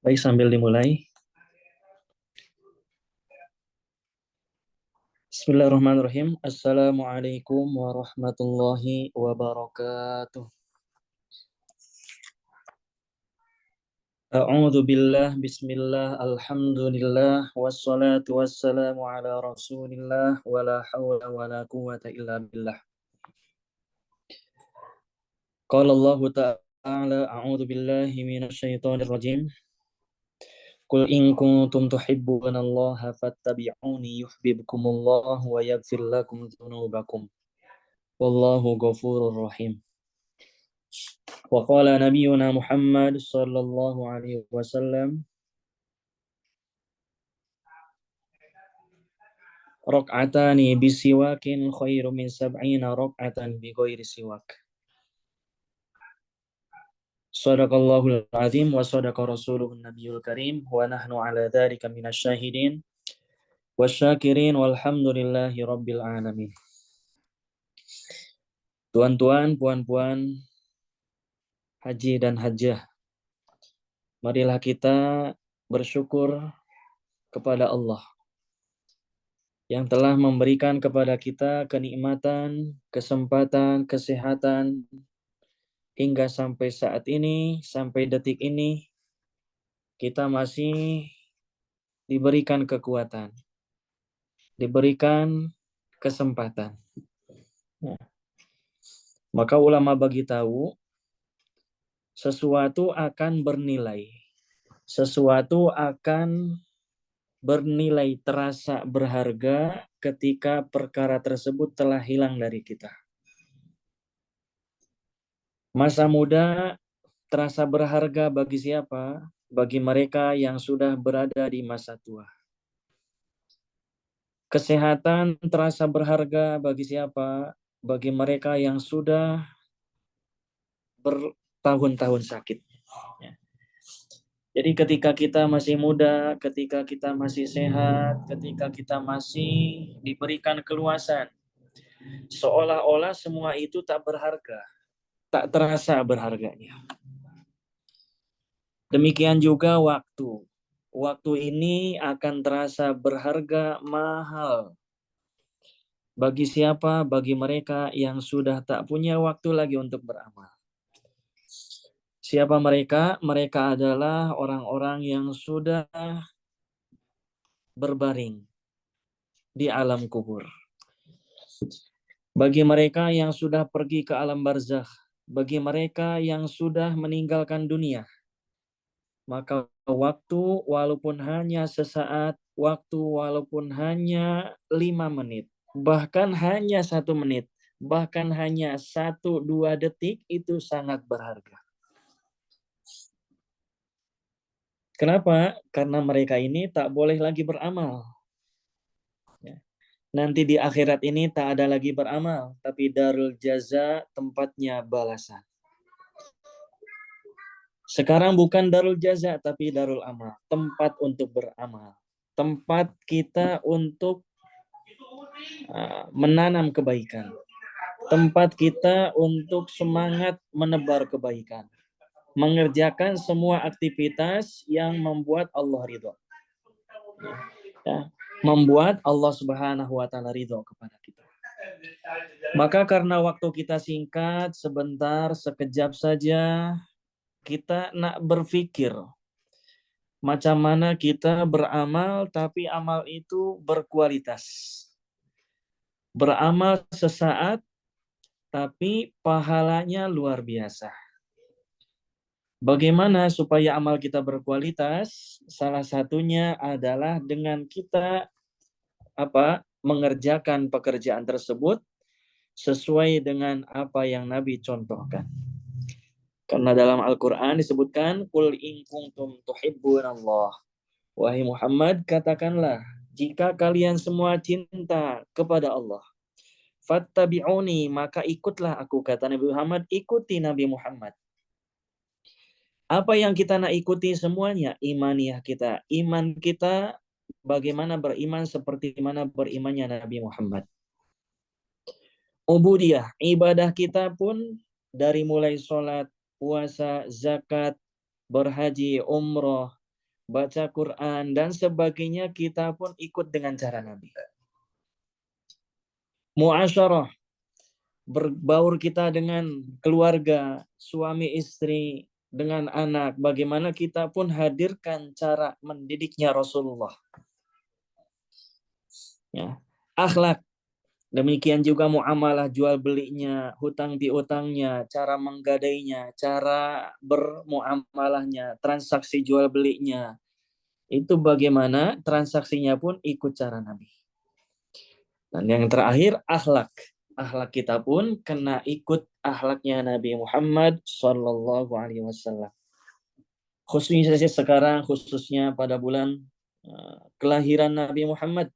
Baik, sambil dimulai. Bismillahirrahmanirrahim. Assalamualaikum warahmatullahi wabarakatuh. A'udzu billah, bismillah, alhamdulillah, wassalatu wassalamu ala rasulillah, wala hawla wala quwata illa billah. Qala Allah ta'ala, a'udzu billahi minasyaitonir rajim. Qul in kuntum tuhibbunallaha fattabi'uni yuhibbukumullah wa yaghfir lakum dzunubakum. Wallahu ghafurur rahim. Wa qala nabiyuna Muhammad sallallahu alaihi wasallam, raq'atani bisiwakin khairu min sab'ina raq'atan bighairi siwak. Shadaqallahul azim wa sadaqa rasuluhun nabiyul karim wa nahnu ala dzalika minasyahidin wasyakirin walhamdulillahi rabbil alamin. Tuan-tuan, puan-puan, haji dan hajjah, marilah kita bersyukur kepada Allah yang telah memberikan kepada kita kenikmatan, kesempatan, kesehatan, hingga sampai saat ini, sampai detik ini, kita masih diberikan kekuatan, diberikan kesempatan. Maka ulama bagi tahu, sesuatu akan bernilai. Sesuatu akan bernilai, terasa berharga ketika perkara tersebut telah hilang dari kita. Masa muda terasa berharga bagi siapa? Bagi mereka yang sudah berada di masa tua. Kesehatan terasa berharga bagi siapa? Bagi mereka yang sudah bertahun-tahun sakit. Jadi ketika kita masih muda, ketika kita masih sehat, ketika kita masih diberikan keluasan, seolah-olah semua itu tak berharga, tak terasa berharganya. Demikian juga waktu. Waktu ini akan terasa berharga, mahal. Bagi siapa? Bagi mereka yang sudah tak punya waktu lagi untuk beramal. Siapa mereka? Mereka adalah orang-orang yang sudah berbaring di alam kubur. Bagi mereka yang sudah pergi ke alam barzakh, bagi mereka yang sudah meninggalkan dunia, maka waktu walaupun hanya sesaat, waktu walaupun hanya 5 menit, bahkan hanya 1 menit, bahkan hanya 1-2 detik, itu sangat berharga. Kenapa? Karena mereka ini tak boleh lagi beramal. Nanti di akhirat ini tak ada lagi beramal, tapi darul jaza, tempatnya balasan. Sekarang bukan darul jaza, tapi darul amal, tempat untuk beramal, tempat kita untuk menanam kebaikan, tempat kita untuk semangat menebar kebaikan, mengerjakan semua aktivitas yang membuat Allah ridho. Membuat Allah Subhanahu wa taala ridho kepada kita. Maka karena waktu kita singkat, sebentar, sekejap saja, kita nak berpikir macam mana kita beramal tapi amal itu berkualitas. Beramal sesaat tapi pahalanya luar biasa. Bagaimana supaya amal kita berkualitas? Salah satunya adalah dengan kita mengerjakan pekerjaan tersebut sesuai dengan apa yang Nabi contohkan. Karena dalam Al-Quran disebutkan, Qul in kuntum tuhibbunallah. Wahai Muhammad, katakanlah, jika kalian semua cinta kepada Allah, fattabi'uni, maka ikutlah aku. Kata Nabi Muhammad, ikuti Nabi Muhammad. Apa yang kita nak ikuti semuanya? Imaniyah kita. Iman kita, bagaimana beriman seperti mana berimannya Nabi Muhammad. Ubudiyah, ibadah kita pun dari mulai sholat, puasa, zakat, berhaji, umroh, baca Quran, dan sebagainya, kita pun ikut dengan cara Nabi. Muasyarah, berbaur kita dengan keluarga, suami istri, dengan anak, bagaimana kita pun hadirkan cara mendidiknya Rasulullah. Ya. Akhlak, demikian juga muamalah jual belinya, hutang piutangnya, cara menggadainya, cara bermuamalahnya, transaksi jual belinya. Itu bagaimana transaksinya pun ikut cara Nabi. Dan yang terakhir, akhlak. Akhlak kita pun kena ikut akhlaknya Nabi Muhammad Sallallahu Alaihi Wasallam. Khususnya sekarang, khususnya pada bulan kelahiran Nabi Muhammad.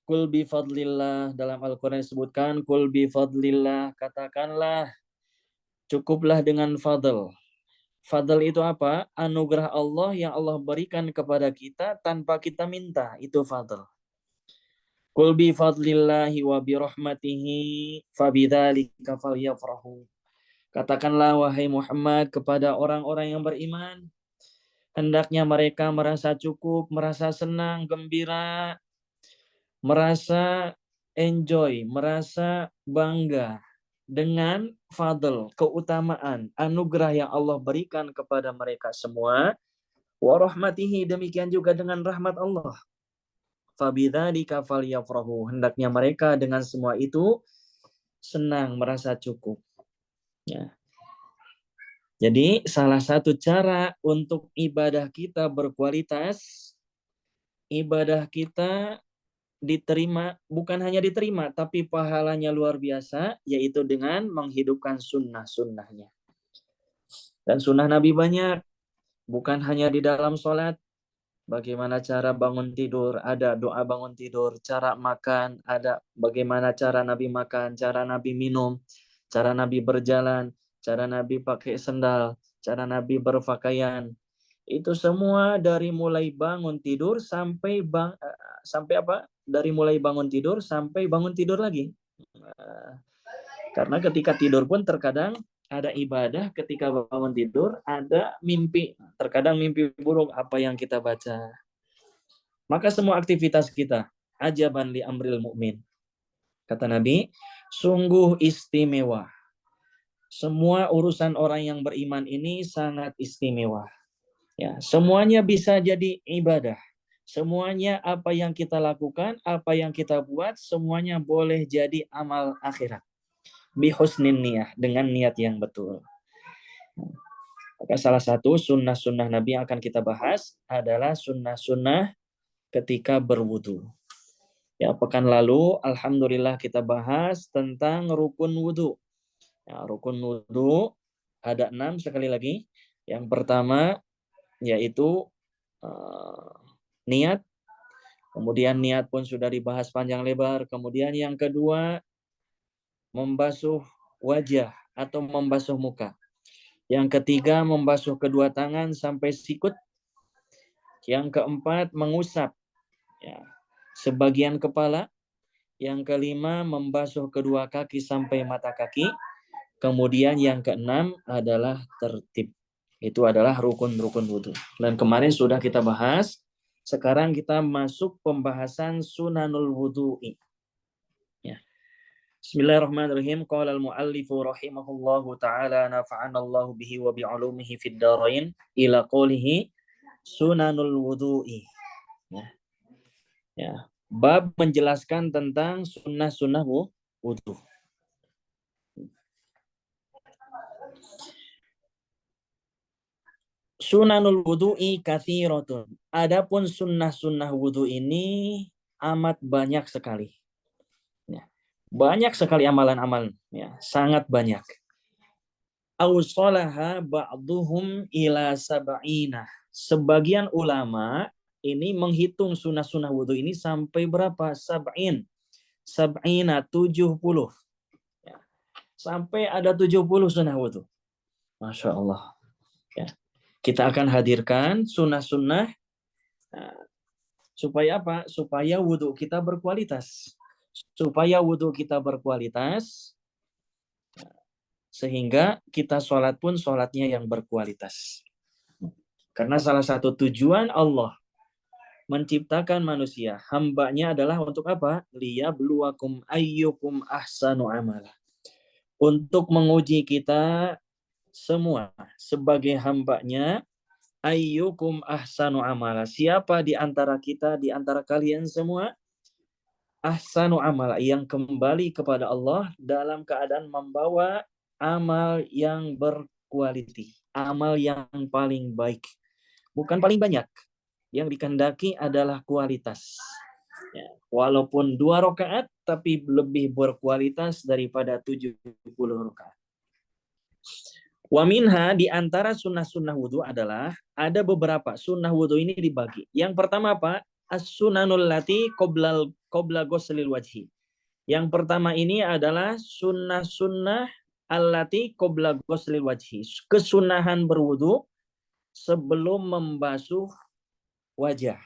Kul bi fadlillah, dalam Al-Quran disebutkan, kul bi fadlillah, katakanlah cukuplah dengan fadl. Fadl itu apa? Anugerah Allah yang Allah berikan kepada kita tanpa kita minta, itu fadl. Kul bi fadlillahi wa bi rahmatihi fabidzalika falyafrahu. Katakanlah wahai Muhammad kepada orang-orang yang beriman, hendaknya mereka merasa cukup, merasa senang, gembira, merasa enjoy, merasa bangga dengan fadl, keutamaan, anugerah yang Allah berikan kepada mereka semua. Wa rahmatihi, demikian juga dengan rahmat Allah. Fabidzalika falyafrahu, hendaknya mereka dengan semua itu senang, merasa cukup. Ya. Jadi salah satu cara untuk ibadah kita berkualitas, ibadah kita diterima, bukan hanya diterima, tapi pahalanya luar biasa, yaitu dengan menghidupkan sunnah-sunnahnya. Dan sunnah Nabi banyak, bukan hanya di dalam sholat. Bagaimana cara bangun tidur, ada doa bangun tidur, cara makan, ada bagaimana cara Nabi makan, cara Nabi minum, cara Nabi berjalan, cara Nabi pakai sendal, cara Nabi berpakaian. Itu semua dari mulai bangun tidur sampai apa? Dari mulai bangun tidur sampai bangun tidur lagi. Karena ketika tidur pun terkadang ada ibadah, ketika bangun tidur ada mimpi, terkadang mimpi buruk apa yang kita baca. Maka semua aktivitas kita, ajaban li amril mu'min. Kata Nabi, sungguh istimewa. Semua urusan orang yang beriman ini sangat istimewa. Ya, semuanya bisa jadi ibadah. Semuanya apa yang kita lakukan, apa yang kita buat, semuanya boleh jadi amal akhirat. Bihusnin niyah, dengan niat yang betul. Maka salah satu sunnah-sunnah Nabi yang akan kita bahas adalah sunnah-sunnah ketika berwudu. Ya, pekan lalu alhamdulillah kita bahas tentang rukun wudu. Ya, rukun wudu ada 6 sekali lagi. Yang pertama yaitu niat. Kemudian niat pun sudah dibahas panjang lebar. Kemudian yang kedua membasuh wajah atau membasuh muka. Yang ketiga membasuh kedua tangan sampai sikut. Yang keempat mengusap ya, sebagian kepala. Yang kelima membasuh kedua kaki sampai mata kaki. Kemudian yang keenam adalah tertib. Itu adalah rukun-rukun wudu. Dan kemarin sudah kita bahas. Sekarang kita masuk pembahasan sunanul wudu'i. Ya. Bismillahirrahmanirrahim. Qala al-muallifu rahimahullahu ta'ala nafa'anallahu bihi wa bi'ulumihi fid darain ila qawlihi sunanul wudu'i. Ya. Ya. Bab menjelaskan tentang sunnah-sunnah wudu. Sunanul wudu'i kathiratun. Adapun sunnah-sunnah wudu ini amat banyak sekali. Ya. Banyak sekali amalan-amalan. Ya. Sangat banyak. Awsalaha ba'duhum ila sab'ina. Sebagian ulama ini menghitung sunnah-sunnah wudu ini sampai berapa? Sab'in. Sab'ina, 70. Ya. Sampai ada 70 sunnah wudu. Masya Allah. Ya. Kita akan hadirkan sunnah-sunnah supaya apa? Supaya wudhu kita berkualitas. Supaya wudhu kita berkualitas, sehingga kita sholat pun sholatnya yang berkualitas. Karena salah satu tujuan Allah menciptakan manusia, hambanya adalah untuk apa? Liyabluwakum ayyukum ahsanu amala. Untuk menguji kita semua sebagai hambanya, ayyukum ahsanu amala. Siapa di antara kita, di antara kalian semua, ahsanu amala, yang kembali kepada Allah dalam keadaan membawa amal yang berkualiti, amal yang paling baik. Bukan paling banyak. Yang dikehendaki adalah kualitas. Ya, walaupun 2 rakaat, tapi lebih berkualitas daripada 70 rakaat. Wa minha, di antara sunnah-sunnah wudhu adalah, ada beberapa sunnah wudhu ini dibagi. Yang pertama apa? As-sunanul lati qobla ghuslil wajhi. Yang pertama ini adalah sunnah-sunnah allati qobla ghuslil wajhi. Kesunahan berwudhu sebelum membasuh wajah.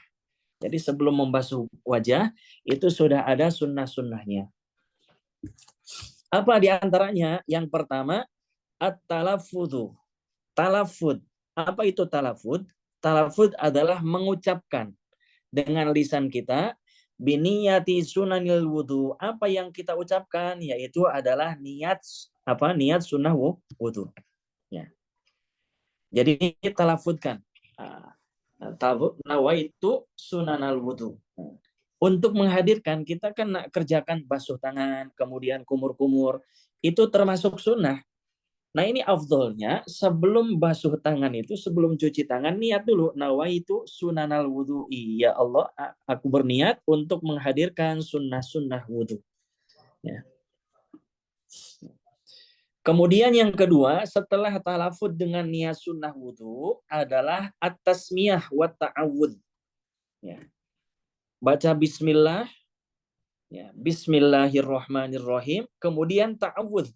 Jadi sebelum membasuh wajah, itu sudah ada sunnah-sunnahnya. Apa di antaranya? Yang pertama, at-talafudhu. Talafud. Apa itu talafud? Talafud adalah mengucapkan dengan lisan kita, biniyati sunanil wudhu. Apa yang kita ucapkan? Yaitu adalah niat sunnah wudhu. Ya. Jadi talafudkan. Nawaitu sunanal wudhu. Untuk menghadirkan, kita kan nak kerjakan basuh tangan, kemudian kumur-kumur, itu termasuk sunnah. Nah ini afdolnya, sebelum basuh tangan itu, sebelum cuci tangan, niat dulu. Nawaitu sunanal wudhu'i. Ya Allah, aku berniat untuk menghadirkan sunnah-sunnah wudhu. Ya. Kemudian yang kedua, setelah talafud dengan niat sunnah wudhu, adalah at-tasmiyah wa ta'awud. Ya. Baca bismillah, ya, bismillahirrahmanirrahim, kemudian ta'awudz,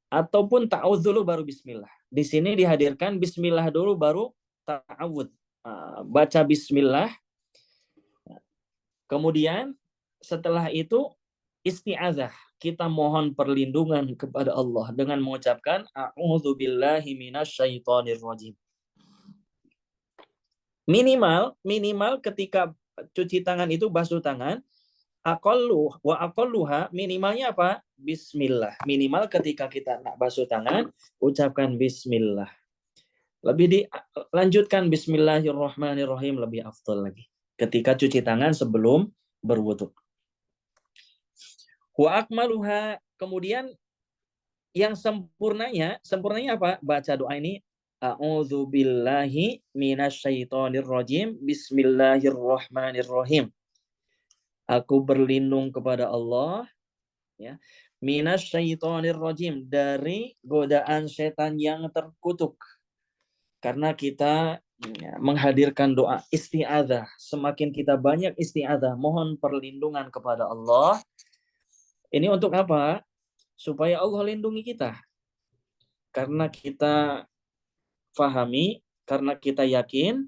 ataupun ta'awudz dulu baru bismillah. Di sini dihadirkan bismillah dulu baru ta'awudz. Baca bismillah, kemudian setelah itu isti'adzah, kita mohon perlindungan kepada Allah dengan mengucapkan a'udzubillahi minasyaitonirrajim. Minimal ketika cuci tangan itu, basuh tangan, aqalluha, minimalnya apa? Bismillah. Minimal ketika kita nak basuh tangan, ucapkan bismillah. Lebih dilanjutkan bismillahirrahmanirrahim, lebih afdal lagi ketika cuci tangan sebelum berwudu. Wa akmaluha, kemudian yang sempurnanya apa? Baca doa ini, a'udzubillahi minasyaitonirrajim, bismillahirrahmanirrahim. Aku berlindung kepada Allah, ya, minasyaitonirrajim, dari godaan setan yang terkutuk. Karena kita menghadirkan doa isti'adzah, semakin kita banyak isti'adzah, mohon perlindungan kepada Allah. Ini untuk apa? Supaya Allah lindungi kita. Karena kita fahami, karena kita yakin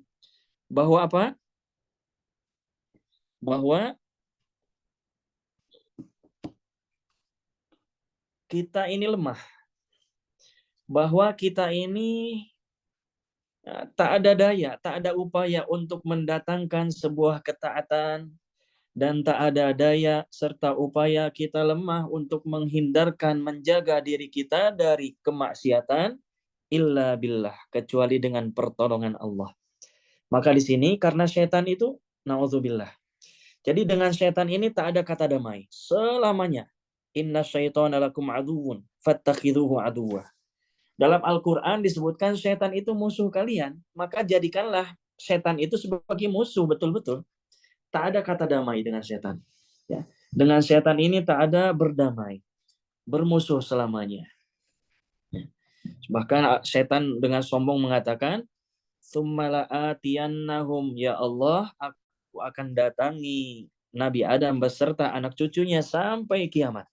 bahwa apa? Bahwa kita ini lemah. Bahwa kita ini tak ada daya, tak ada upaya untuk mendatangkan sebuah ketaatan, dan tak ada daya serta upaya kita lemah untuk menghindarkan, menjaga diri kita dari kemaksiatan, illa billah, kecuali dengan pertolongan Allah. Maka di sini karena setan itu, na'udzubillah. Jadi dengan setan ini tak ada kata damai selamanya. Inna syaitana lakum aduwwun fattakhidhuhu aduwwa. Dalam Al-Quran disebutkan setan itu musuh kalian, maka jadikanlah setan itu sebagai musuh betul-betul. Tak ada kata damai dengan setan. Ya. Dengan setan ini tak ada berdamai, bermusuh selamanya. Ya. Bahkan setan dengan sombong mengatakan, "Tsummala'atiyannahum, ya Allah, aku akan datangi Nabi Adam beserta anak cucunya sampai kiamat.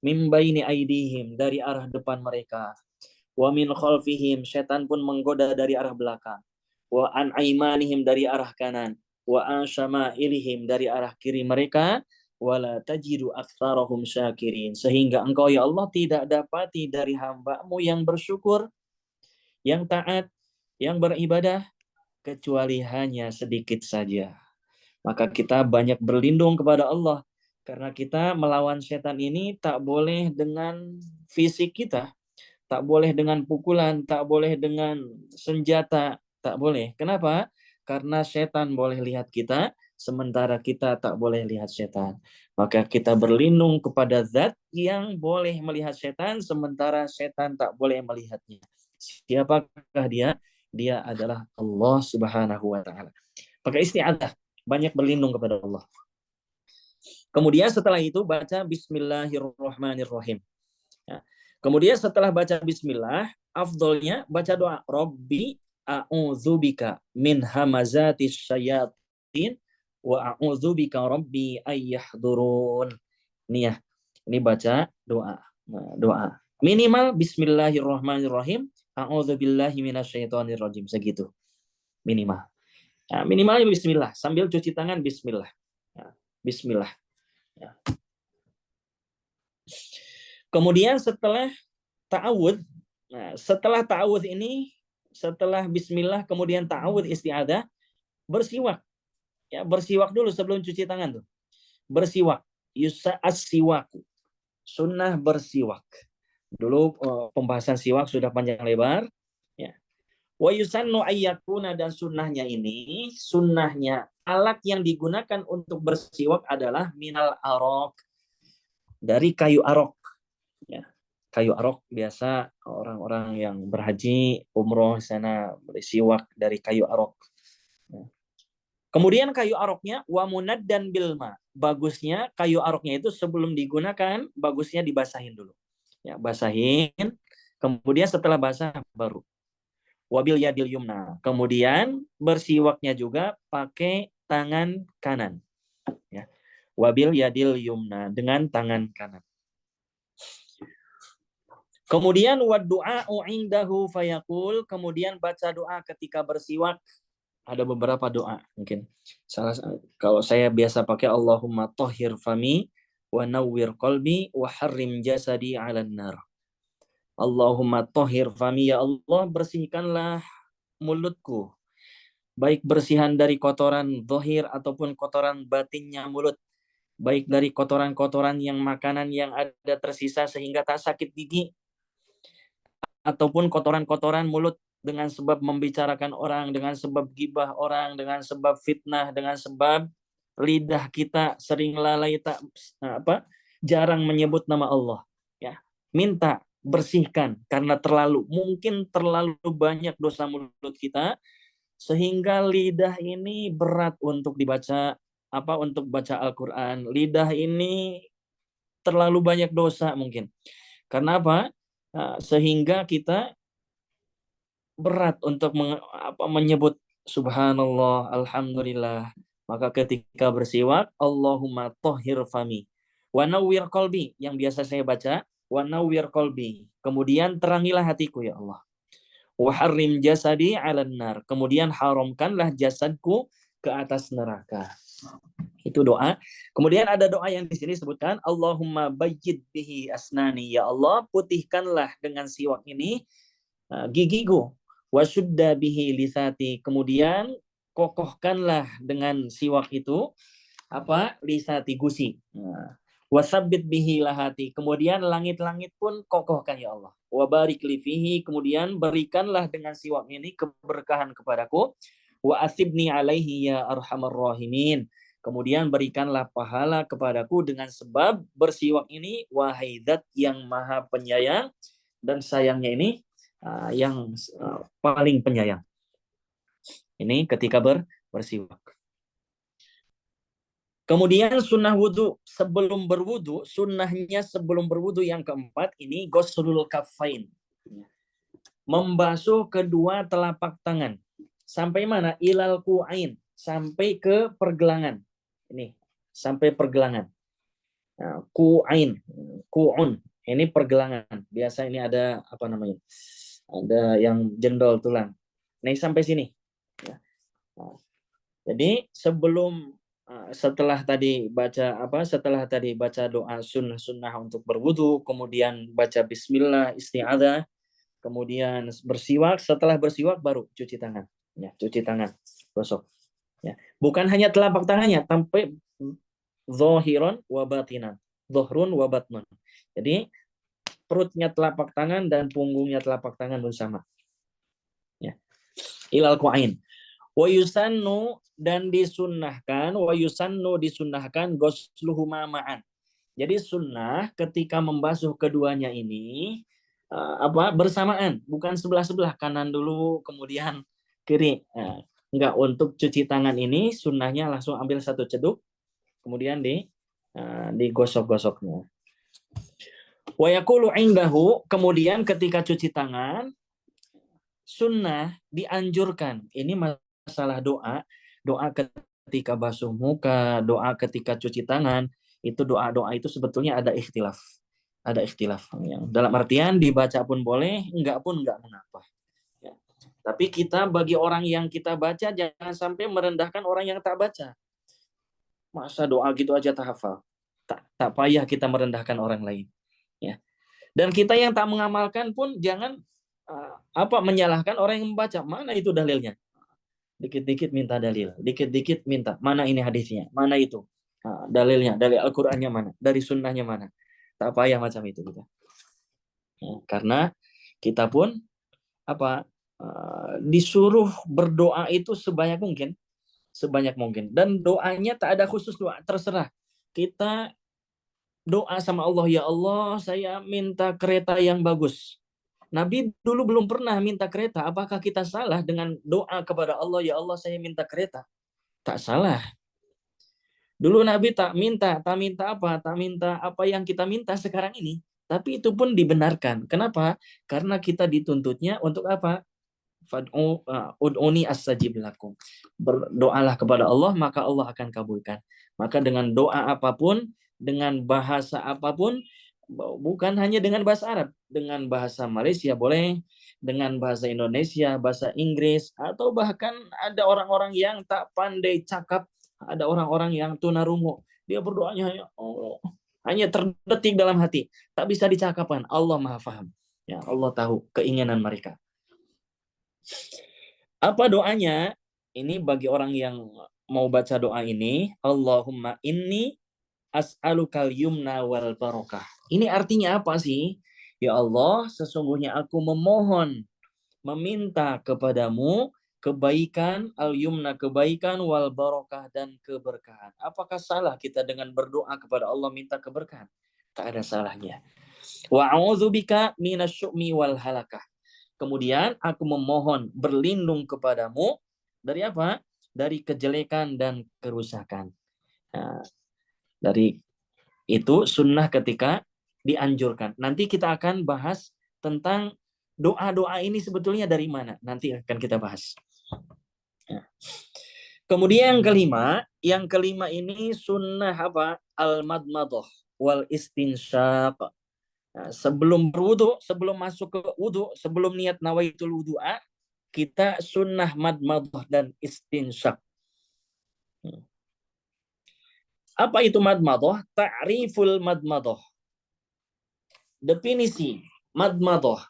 Min baini aidihim, dari arah depan mereka. Wa min khalfihim, setan pun menggoda dari arah belakang. Wa an aimanihim, dari arah kanan. Wa an syama'ilihim, dari arah kiri mereka. Wala tajidu aktsarahum syakirin, sehingga engkau ya Allah tidak dapati dari hamba-Mu yang bersyukur, yang taat, yang beribadah kecuali hanya sedikit saja. Maka kita banyak berlindung kepada Allah. Karena kita melawan setan ini tak boleh dengan fisik kita, tak boleh dengan pukulan, tak boleh dengan senjata, tak boleh. Kenapa? Karena setan boleh lihat kita, sementara kita tak boleh lihat setan. Maka kita berlindung kepada zat yang boleh melihat setan, sementara setan tak boleh melihatnya. Siapakah dia? Dia adalah Allah Subhanahu wa taala. Maka isti'adzah, banyak berlindung kepada Allah. Kemudian setelah itu baca Bismillahirrahmanirrahim. Ya. Kemudian setelah baca Bismillah, afdolnya baca doa Robbi a'udzubika min hamazatis syayatin wa a'udzubika Robbi ayyahdurun. Ini ya, ini baca doa. Nah, doa. Minimal Bismillahirrahmanirrahim. A'udzubillahi minasyaitonirrajim. Segitu. Minimal. Nah, minimalnya Bismillah. Sambil cuci tangan Bismillah. Nah, Bismillah. Ya. Kemudian setelah ta'awudz, nah, setelah ta'awudz ini, setelah Bismillah kemudian ta'awudz isti'adzah, bersiwak. Ya, bersiwak dulu sebelum cuci tangan tuh. Bersiwak. Yusa'as siwaku. Sunnah bersiwak. Dulu pembahasan siwak sudah panjang lebar. Ya. Wa yusannu ayyakuna, dan sunnahnya ini, sunnahnya alat yang digunakan untuk bersiwak adalah minal arok, dari kayu arok. Ya. Kayu arok biasa orang-orang yang berhaji umroh sana bersiwak dari kayu arok. Ya. Kemudian kayu aroknya wa munaddan bilma. Bagusnya kayu aroknya itu sebelum digunakan bagusnya dibasahin dulu. Ya, basahin. Kemudian setelah basah baru wabil yadil yumna. Kemudian bersiwaknya juga pakai tangan kanan. Ya. Wabil yadil yumna, dengan tangan kanan. Kemudian wadu'a'u indahu fayaqul, kemudian baca doa ketika bersiwak. Ada beberapa doa mungkin. Kalau saya biasa pakai Allahumma tahhir fami wa nawwir qalbi wa harrim jasadi 'alan nar. Allahumma tahhir fami, ya Allah bersihkanlah mulutku. Baik bersihan dari kotoran zahir ataupun kotoran batinnya mulut. Baik dari kotoran-kotoran yang makanan yang ada tersisa sehingga tak sakit gigi, ataupun kotoran-kotoran mulut dengan sebab membicarakan orang, dengan sebab gibah orang, dengan sebab fitnah, dengan sebab lidah kita sering lalai, tak jarang menyebut nama Allah. Ya, minta bersihkan karena mungkin terlalu banyak dosa mulut kita sehingga lidah ini berat untuk dibaca, untuk baca Al-Qur'an. Lidah ini terlalu banyak dosa mungkin. Karena apa? Sehingga kita berat untuk menyebut subhanallah, alhamdulillah. Maka ketika bersiwak, Allahumma tahhir fami wa nawwir qalbi, yang biasa saya baca, wa nawwir qalbi. Kemudian terangilah hatiku ya Allah. Wa harrim jasadi 'alan nar. Kemudian haramkanlah jasadku ke atas neraka. Itu doa. Kemudian ada doa yang di sini disebutkan Allahumma bayyid bihi asnani, ya Allah putihkanlah dengan siwak ini gigiku. Wa syudda bihi lisati, kemudian kokohkanlah dengan siwak itu lisati, gusi. Wasabbit bihi lahati, kemudian langit-langit pun kokohkan ya Allah. Wa barik li fihi, kemudian berikanlah dengan siwak ini keberkahan kepadaku. Wa asibni alaihi ya arhamar rahimin, kemudian berikanlah pahala kepadaku dengan sebab bersiwak ini, wahai zat yang maha penyayang dan sayangnya ini yang paling penyayang. Ini ketika bersiwak. Kemudian sunnah wudhu sebelum berwudhu, sunnahnya sebelum berwudhu yang keempat ini ghuslul kaffain. Membasuh kedua telapak tangan. Sampai mana? Ilal ku'ain. Sampai ke pergelangan. Ini, sampai pergelangan. Nah, ku'ain, ku'un. Ini pergelangan. Biasa ini ada ada yang jendol tulang. Nah, sampai sini. Nah, jadi setelah tadi baca doa sunnah-sunnah untuk berwudu, kemudian baca bismillah, isti'adzah, kemudian bersiwak, setelah bersiwak baru cuci tangan. Ya, cuci tangan, gosok. Ya. Bukan hanya telapak tangannya, sampai zohiron wa batinan. Zohrun wa batnun. Jadi perutnya telapak tangan dan punggungnya telapak tangan bersama. Ya. Ilal ku'ain. Wa yusannu dan disunnahkan, wa yusannu disunnahkan gosluhuma ma'an. Jadi sunnah ketika membasuh keduanya ini bersamaan, bukan sebelah-sebelah, kanan dulu kemudian kiri. Enggak, untuk cuci tangan ini sunnahnya langsung ambil satu ceduk kemudian digosok-gosoknya. Wa yaqulu indahu, kemudian ketika cuci tangan sunnah dianjurkan. Ini masalah doa, doa ketika basuh muka, doa ketika cuci tangan, itu doa-doa itu sebetulnya ada ikhtilaf. Ada ikhtilaf. Dalam artian dibaca pun boleh, enggak pun enggak mengapa. Ya. Tapi kita bagi orang yang kita baca jangan sampai merendahkan orang yang tak baca. Masa doa gitu aja tak hafal. Tak payah kita merendahkan orang lain. Ya. Dan kita yang tak mengamalkan pun jangan menyalahkan orang yang membaca. Mana itu dalilnya? Dikit-dikit minta dalil, dikit-dikit minta mana ini hadisnya, mana itu dalilnya, dari Al-Qur'annya mana, dari sunnahnya mana. Tak payah macam itu kita. Ya, karena kita pun disuruh berdoa itu sebanyak mungkin, dan doanya tak ada khusus doa, terserah. Kita doa sama Allah, ya Allah, saya minta kereta yang bagus. Nabi dulu belum pernah minta kereta. Apakah kita salah dengan doa kepada Allah, ya Allah saya minta kereta? Tak salah. Dulu Nabi tak minta apa? Tak minta apa yang kita minta sekarang ini. Tapi itu pun dibenarkan. Kenapa? Karena kita dituntutnya untuk apa? Ud'uni astajib lakum. Berdoalah kepada Allah, maka Allah akan kabulkan. Maka dengan doa apapun, dengan bahasa apapun, bukan hanya dengan bahasa Arab, dengan bahasa Malaysia boleh, dengan bahasa Indonesia, bahasa Inggris, atau bahkan ada orang-orang yang tak pandai cakap, ada orang-orang yang tunarungu, dia berdoanya hanya terdetik dalam hati, tak bisa dicakapkan. Allah Maha Faham. Ya, Allah tahu keinginan mereka. Apa doanya? Ini bagi orang yang mau baca doa ini, Allahumma inni as'alukal yumna wal barokah. Ini artinya apa sih? Ya Allah, sesungguhnya aku memohon, meminta kepadamu kebaikan, al-yumna kebaikan, wal barokah dan keberkahan. Apakah salah kita dengan berdoa kepada Allah minta keberkahan? Tak ada salahnya. Wa a'udzubika minasyu'mi wal halakah. Kemudian aku memohon berlindung kepadamu dari apa? Dari kejelekan dan kerusakan. Nah, dari itu sunnah ketika dianjurkan. Nanti kita akan bahas tentang doa-doa ini sebetulnya dari mana. Nanti akan kita bahas. Nah. Kemudian yang kelima ini sunnah apa? Al-madmadah wal istinsyaq. Nah, sebelum berwudu, sebelum masuk ke wudu, sebelum niat nawaitul wudu'a, kita sunnah madmadah dan istinsyaq. Apa itu madmadah? Ta'riful madmadah. Definisi madmadah.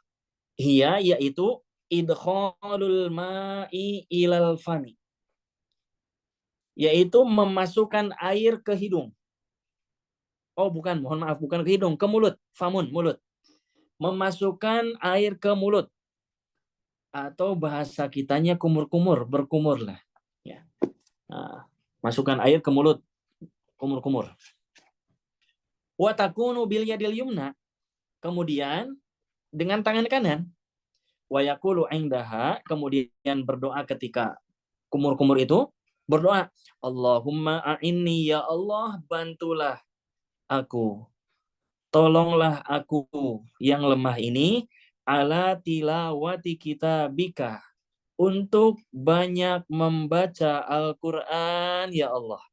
Hiya yaitu idkhalul ma'i ilal fami. Yaitu memasukkan air ke hidung. Oh bukan, mohon maaf, bukan ke hidung, ke mulut, famun, mulut. Memasukkan air ke mulut. Atau bahasa kitanya kumur-kumur, berkumur lah. Ya. Nah, masukkan air ke mulut, kumur-kumur. Wa takunu bil yadil yumna. Kemudian dengan tangan kanan. Wa yaqulu indaha, kemudian berdoa ketika kumur-kumur itu, berdoa, Allahumma a'inni, ya Allah bantulah aku. Tolonglah aku yang lemah ini ala tilawati kitabika, untuk banyak membaca Al-Qur'an ya Allah.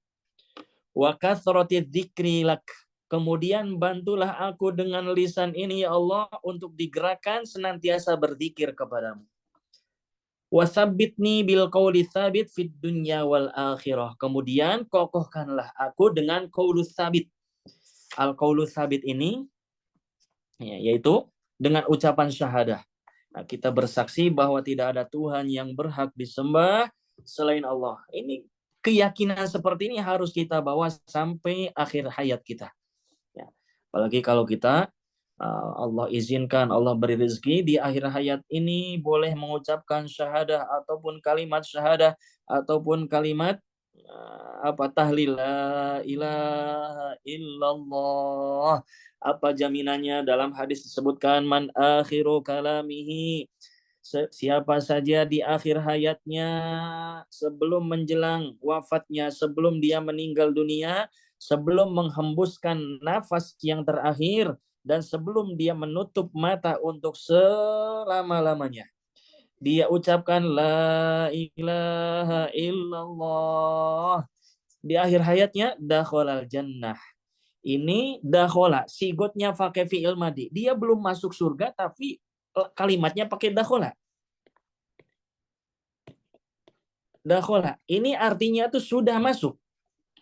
Wa kathrati dzikri lak, kemudian bantulah aku dengan lisan ini ya Allah untuk digerakkan senantiasa berzikir kepadamu. Wasabbitni bil qauli tsabit fid dunya wal akhirah, kemudian kokohkanlah aku dengan qaulus tsabit. Al qaulus tsabit ini yaitu dengan ucapan syahadah. Nah, kita bersaksi bahwa tidak ada Tuhan yang berhak disembah selain Allah. Ini keyakinan seperti ini harus kita bawa sampai akhir hayat kita. Ya. Apalagi kalau kita Allah izinkan, Allah beri rezeki di akhir hayat ini boleh mengucapkan syahadah ataupun kalimat syahadah ataupun kalimat apa tahlil la ilaha illallah. Apa jaminannya? Dalam hadis disebutkan man akhiru kalamihi, siapa saja di akhir hayatnya sebelum menjelang wafatnya, sebelum dia meninggal dunia, sebelum menghembuskan nafas yang terakhir dan sebelum dia menutup mata untuk selama-lamanya, dia ucapkan la ilaha illallah di akhir hayatnya, dakhalal jannah. Ini dakhala, sigotnya pakai fi'il madi. Dia belum masuk surga tapi kalimatnya pakai dakhala. Dakhala. Ini artinya tuh sudah masuk.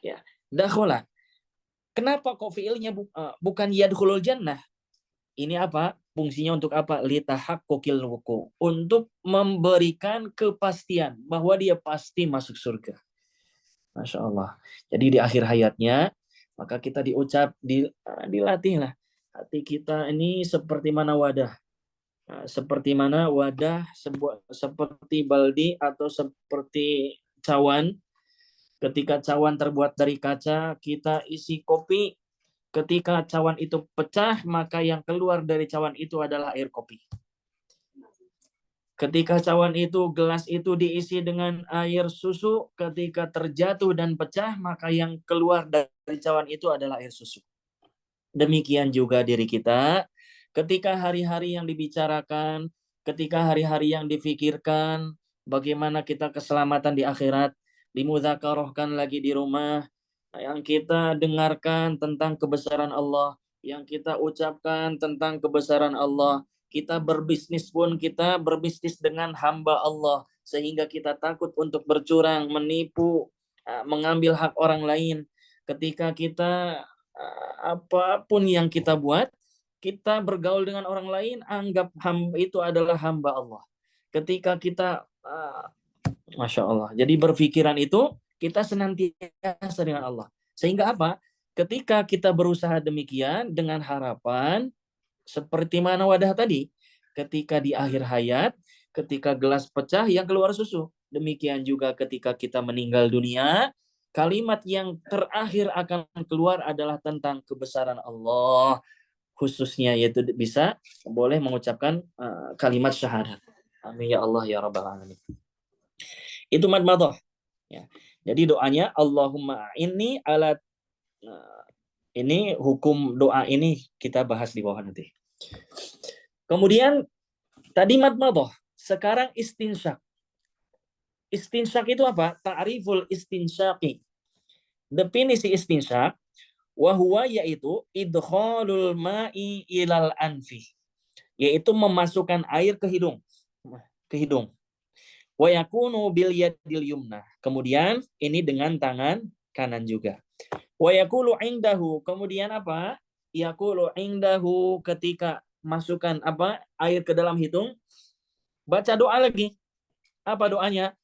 Ya, dakhala. Kenapa kok fi'ilnya bukan yadkhulul jannah? Ini apa? Fungsinya untuk apa? Litahaqquqil wuqu'. Untuk memberikan kepastian bahwa dia pasti masuk surga. Masya Allah. Jadi di akhir hayatnya, maka kita dilatihlah. Hati kita ini seperti mana wadah. Seperti mana wadah, seperti baldi atau seperti cawan. Ketika cawan terbuat dari kaca, kita isi kopi. Ketika cawan itu pecah, maka yang keluar dari cawan itu adalah air kopi. Ketika cawan itu, gelas itu diisi dengan air susu, ketika terjatuh dan pecah, maka yang keluar dari cawan itu adalah air susu. Demikian juga diri kita, ketika hari-hari yang dibicarakan, ketika hari-hari yang difikirkan, bagaimana kita keselamatan di akhirat, dimudzakarahkan lagi di rumah, yang kita dengarkan tentang kebesaran Allah, yang kita ucapkan tentang kebesaran Allah, kita berbisnis pun kita berbisnis dengan hamba Allah, sehingga kita takut untuk bercurang, menipu, mengambil hak orang lain. Ketika kita apapun yang kita buat, kita bergaul dengan orang lain, anggap hamba itu adalah hamba Allah. Ketika kita, Masya Allah, jadi berpikiran itu, kita senantiasa dengan Allah. Sehingga apa? Ketika kita berusaha demikian, dengan harapan, seperti mana wadah tadi, ketika di akhir hayat, ketika gelas pecah, yang keluar susu. Demikian juga ketika kita meninggal dunia, kalimat yang terakhir akan keluar adalah tentang kebesaran Allah, khususnya yaitu bisa boleh mengucapkan kalimat syahadat. Amin ya Allah ya rabbal alamin. Itu madmadah. Ya. Jadi doanya Allahumma inni ala, ini hukum doa ini kita bahas di bawah nanti. Kemudian tadi madmadah, sekarang istinsyak. Istinsyak itu apa? Ta'riful istinsyaqi. Definisi istinsyak, wahwa yaitu idkhalul ma'i ilal anfi, yaitu memasukkan air ke hidung. Ke hidung. Wa yakunu bil yadil yumna. Kemudian ini dengan tangan kanan juga. Wa yaqulu indahu, kemudian apa? Yaqulu indahu, ketika masukkan apa? Air ke dalam hidung, baca doa lagi. Apa doanya?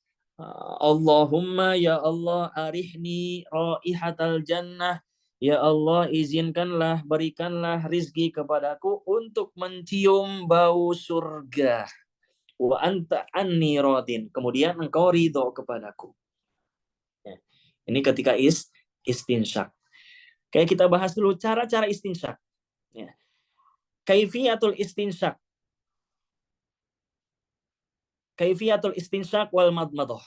Allahumma ya Allah arihni raihatal jannah. Ya Allah izinkanlah, berikanlah rizki kepadaku untuk mencium bau surga. Wa anta anni radin. Kemudian engkau ridho kepadaku. Ya. Ini ketika istinsyak. Kayak kita bahas dulu cara-cara istinsyak. Ya. Kaifiyatul istinsyak. Kaifiyatul istinsyak wal madmadah.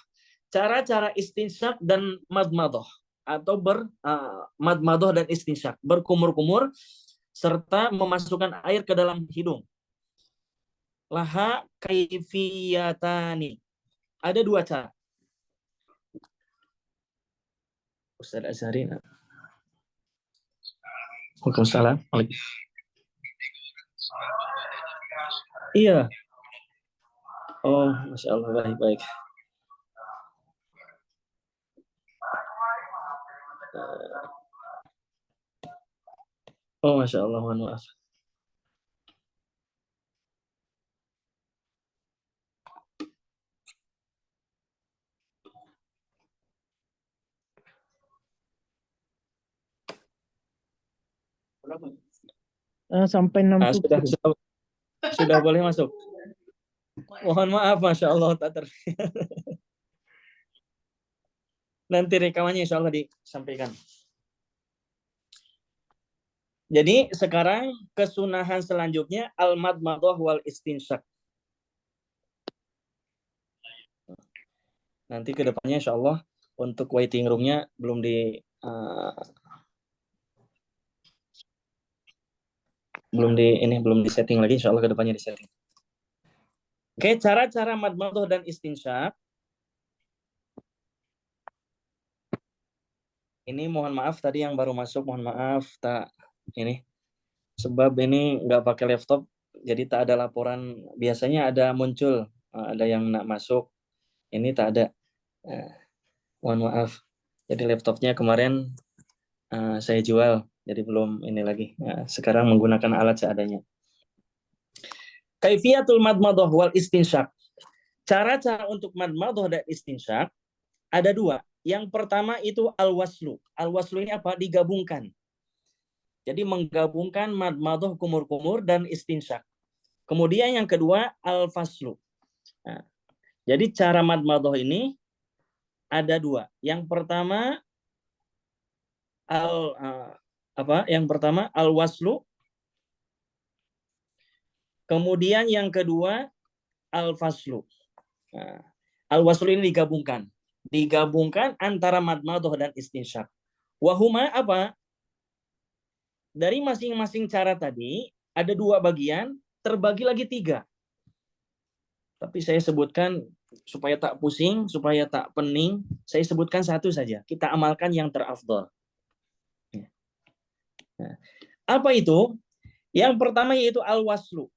Cara-cara istinsyak dan madmadah atau madmadah dan istinsyak, berkumur-kumur serta memasukkan air ke dalam hidung. Laha kaifiyatani. Ada dua cara. Ustaz Azhari. Waalaikumsalam. Iya. Oh, Masya Allah, baik-baik. Oh, Masya Allah, mohon maaf. Sampai 6 Ah, suku. sudah boleh masuk. Mohon maaf, Masya Allah tak nanti rekamannya insya Allah disampaikan. Jadi sekarang kesunahan selanjutnya al-madmadah wal istinsyaq. Nanti ke depannya insya Allah untuk waiting roomnya belum di setting lagi, insya Allah ke depannya di setting. Oke, cara-cara madmadah dan istinsyaq. Ini mohon maaf tadi yang baru masuk, mohon maaf tak ini sebab ini nggak pakai laptop, jadi tak ada laporan. Biasanya ada muncul, ada yang nak masuk, ini tak ada. Mohon maaf. Jadi laptopnya kemarin saya jual, jadi belum ini lagi. Sekarang menggunakan alat seadanya. Kaifiyatul madmadah wal istinsyaq. Cara-cara untuk madmadah dan istinsyaq ada dua. Yang pertama itu al-waslu. Al-waslu ini apa? Digabungkan. Jadi menggabungkan madmadah kumur-kumur dan istinsyaq. Kemudian yang kedua al-faslu. Nah, jadi cara madmadah ini ada dua. Yang pertama al-waslu. Kemudian yang kedua al-faslu. Nah, al-waslu ini digabungkan antara madmadah dan istinsyaq. Wahuma apa? Dari masing-masing cara tadi ada dua bagian, terbagi lagi tiga. Tapi saya sebutkan supaya tak pusing, supaya tak pening, saya sebutkan satu saja. Kita amalkan yang terafdal. Nah, apa itu? Yang pertama yaitu al-waslu.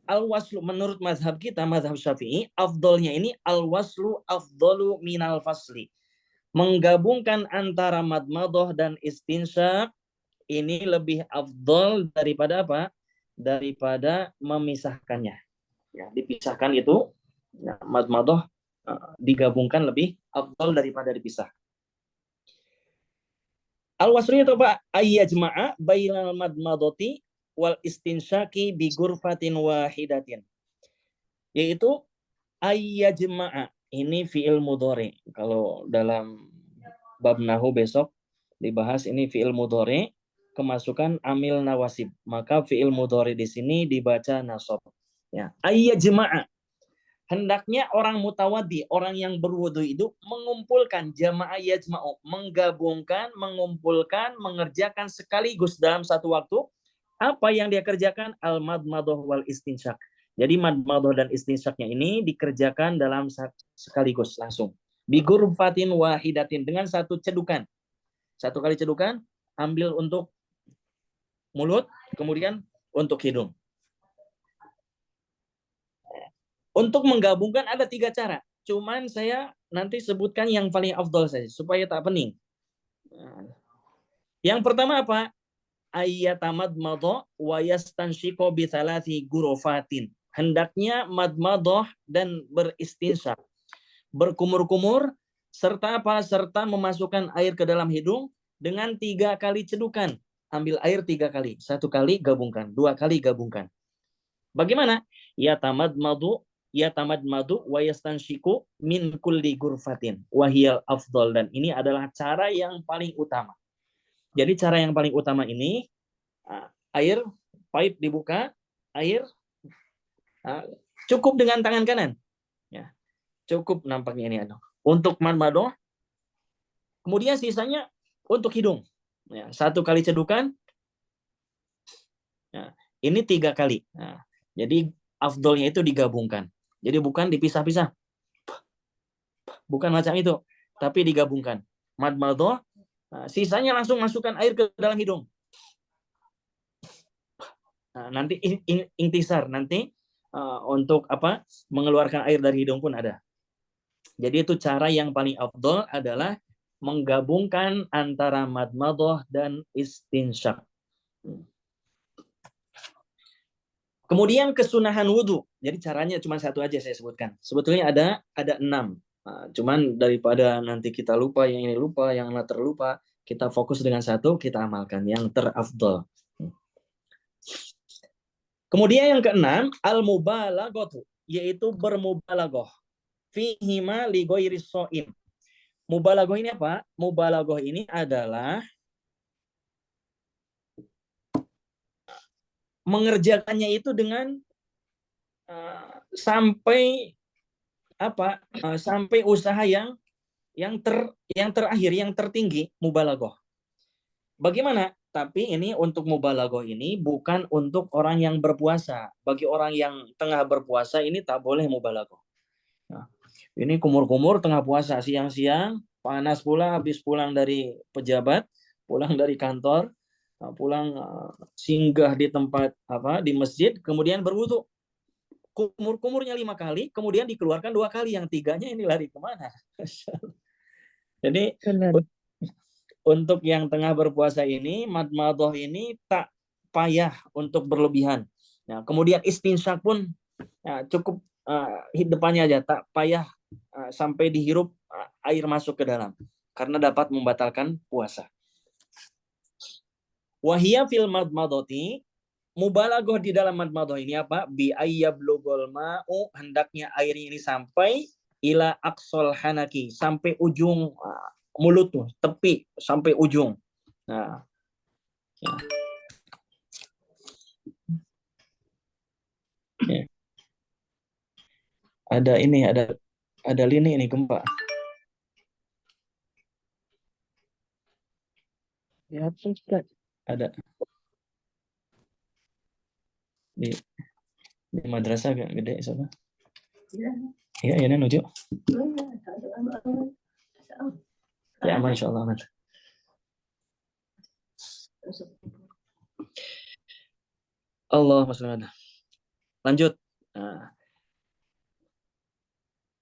Al-waslu menurut mazhab kita, mazhab Syafi'i, afdolnya ini al-waslu afdolu minal fasli. Menggabungkan antara madmadah dan istinsyaq ini lebih afdol daripada apa? Daripada memisahkannya. Ya, dipisahkan itu, ya, madmadah digabungkan lebih afdol daripada dipisah. Al-waslu itu apa? Ayyajma'a bainal madmadati wal istinsyaqi bi ghurfatin wahidatin. Yaitu ayyajma'a, ini fi'il mudhari. Kalau dalam bab nahu besok dibahas ini fi'il mudhari kemasukan amil nawasib. Maka fi'il mudhari di sini dibaca nasab. Ya, ayyajma'a. Hendaknya orang mutawaddi, orang yang berwudu itu mengumpulkan jamaah yajma'u, menggabungkan, mengumpulkan, mengerjakan sekaligus dalam satu waktu. Apa yang dia kerjakan? Al-madmadah wal istinsyaq. Jadi madmadah dan istinsyaqnya ini dikerjakan dalam sekaligus langsung. Bi ghurfatin wahidatin, dengan satu cedukan. Satu kali cedukan, ambil untuk mulut, kemudian untuk hidung. Untuk menggabungkan ada tiga cara. Cuman saya nanti sebutkan yang paling afdol saja, supaya tak pening. Yang pertama apa? Ayyatamadmadha wa yastansyiqa bi thalathi ghurfatin. Hendaknya madmadah dan beristinsyaq, berkumur-kumur, serta apa? Serta memasukkan air ke dalam hidung dengan 3 kali cedukan. Ambil air 3 kali. 1 kali gabungkan, 2 kali gabungkan. Bagaimana? Yatamadmadu wa yastansyiqu min kulli ghurfatin wa hiyal afdal. Dan ini adalah cara yang paling utama. Jadi cara yang paling utama ini, air, pipe dibuka, air cukup dengan tangan kanan. Ya, cukup nampaknya ini untuk madmadah. Kemudian sisanya untuk hidung. Ya, 1 kali cedukan. Ya, ini 3 kali. Nah, jadi afdolnya itu digabungkan. Jadi bukan dipisah-pisah. Bukan macam itu. Tapi digabungkan. Madmadah, sisanya langsung masukkan air ke dalam hidung. Nanti intisar, nanti untuk apa? Mengeluarkan air dari hidung pun ada. Jadi itu cara yang paling afdol adalah menggabungkan antara madmadah dan istinsyaq. Kemudian kesunahan wudhu. Jadi caranya cuma satu aja saya sebutkan. Sebetulnya ada 6. Cuman daripada nanti kita lupa, yang ini lupa, yang terlupa, Kita fokus dengan satu, kita amalkan yang terafdol. Kemudian yang keenam, al-mubalaghatu, yaitu bermubalaghah. Fihima li ghairi shaim. Mubalaghah ini apa? Mubalaghah ini adalah mengerjakannya itu dengan sampai apa? Sampai usaha yang terakhir, yang tertinggi, mubalaghah. Bagaimana? Tapi ini untuk mubalaghah ini bukan untuk orang yang berpuasa. Bagi orang yang tengah berpuasa ini tak boleh mubalaghah. Nah, ini kumur-kumur tengah puasa, siang-siang, panas pula, habis pulang dari pejabat, pulang dari kantor, pulang singgah di tempat di masjid, kemudian berwudu. Kumur-kumurnya 5 kali, kemudian dikeluarkan 2 kali, yang tiganya ini lari kemana? Jadi untuk yang tengah berpuasa ini, madmadoh ini tak payah untuk berlebihan. Nah, kemudian istinsyak pun cukup depannya aja, tak payah sampai dihirup air masuk ke dalam, karena dapat membatalkan puasa. Wahia fil madmadoti, mubalaghah di dalam madmadoh ini apa? Bi ayyablugul ma'u, hendaknya air ini sampai ila aqsal hanaki, sampai ujung mulut tuh, tepi sampai ujung. Nah, ya. Ada ini, ada lini ini gempa. Ya, ada di madrasah agak gede sana. Iya, ya nuju. Ya, aman insyaallah aman. Allahumma shalli. Lanjut.